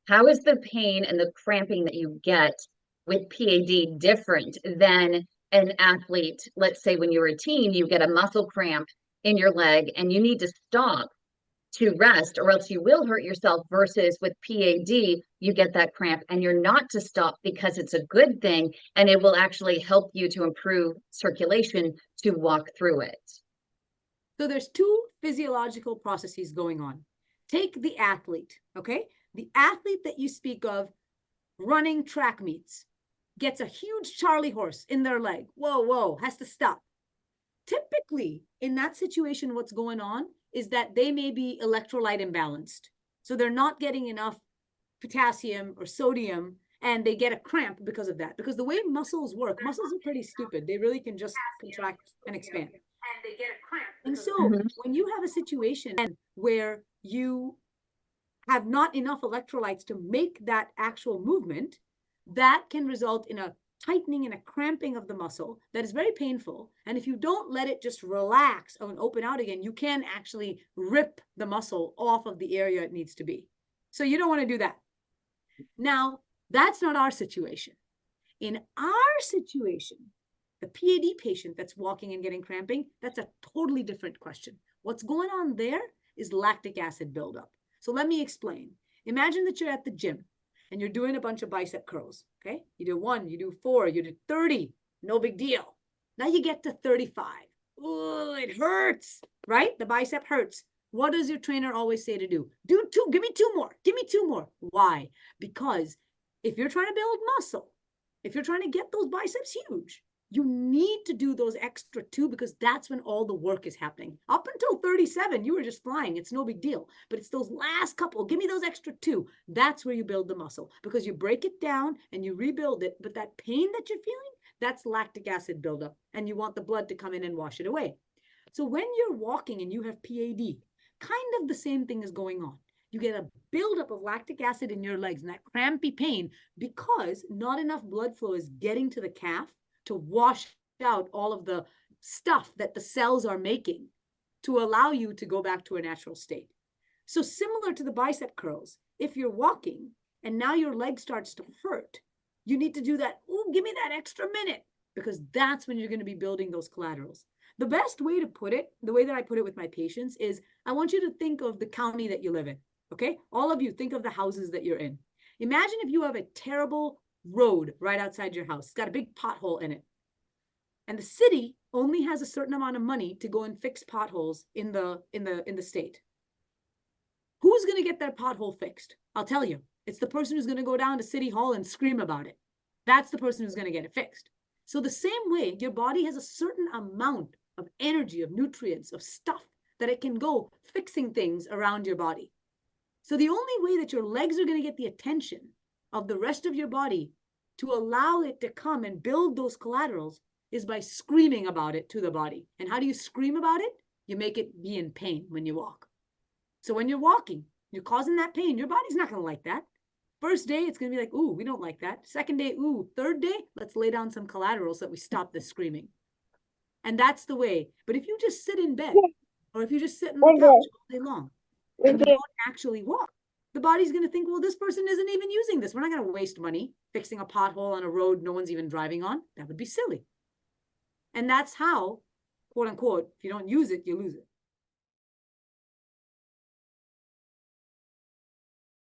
How is the pain and the cramping that you get with PAD different than an athlete? Let's say when you're a teen, you get a muscle cramp in your leg and you need to stop to rest or else you will hurt yourself, versus with PAD, you get that cramp and you're not to stop because it's a good thing and it will actually help you to improve circulation to walk through it. So there's two physiological processes going on. Take the athlete, okay? The athlete that you speak of running track meets gets a huge Charlie horse in their leg. Whoa, whoa, has to stop. Typically, in that situation, what's going on is that they may be electrolyte imbalanced. So they're not getting enough potassium or sodium, and they get a cramp because of that. Because the way muscles work, muscles are pretty stupid. They really can just contract and expand. And they get a cramp. And so when you have a situation where you have not enough electrolytes to make that actual movement, that can result in a tightening and a cramping of the muscle that is very painful. And if you don't let it just relax and open out again, you can actually rip the muscle off of the area it needs to be. So you don't want to do that. Now, that's not our situation. In our situation, the PAD patient that's walking and getting cramping, that's a totally different question. What's going on there is lactic acid buildup. So let me explain. Imagine that you're at the gym and you're doing a bunch of bicep curls, okay? You do 1, you do 4, you do 30, no big deal. Now you get to 35. Oh, it hurts, right? The bicep hurts. What does your trainer always say to do? Do 2, give me 2 more, give me 2 more. Why? Because if you're trying to build muscle, if you're trying to get those biceps huge, you need to do those extra 2 because that's when all the work is happening. Up until 37, you were just flying. It's no big deal. But it's those last couple, give me those extra 2. That's where you build the muscle because you break it down and you rebuild it. But that pain that you're feeling, that's lactic acid buildup. And you want the blood to come in and wash it away. So when you're walking and you have PAD, kind of the same thing is going on. You get a buildup of lactic acid in your legs and that crampy pain because not enough blood flow is getting to the calf to wash out all of the stuff that the cells are making to allow you to go back to a natural state. So similar to the bicep curls, if you're walking and now your leg starts to hurt, you need to do that, oh, give me that extra minute, because that's when you're going to be building those collaterals. The best way to put it, the way that I put it with my patients is, I want you to think of the county that you live in, okay? All of you, think of the houses that you're in. Imagine if you have a terrible road right outside your house. It's got a big pothole in it. And the city only has a certain amount of money to go and fix potholes in the state. Who's going to get that pothole fixed? I'll tell you. It's the person who's going to go down to City Hall and scream about it. That's the person who's going to get it fixed. So the same way, your body has a certain amount of energy, of nutrients, of stuff that it can go fixing things around your body. So the only way that your legs are going to get the attention of the rest of your body to allow it to come and build those collaterals is by screaming about it to the body. And how do you scream about it? You make it be in pain when you walk. So when you're walking, you're causing that pain. Your body's not going to like that. First day, it's going to be like, ooh, we don't like that. Second day, ooh. Third day, let's lay down some collaterals so that we stop this screaming. And that's the way. But if you just sit in bed or if you just sit on the couch all day long and you don't actually walk, the body's going to think, well, this person isn't even using this. We're not going to waste money fixing a pothole on a road no one's even driving on. That would be silly. And that's how, quote unquote, if you don't use it, you lose it.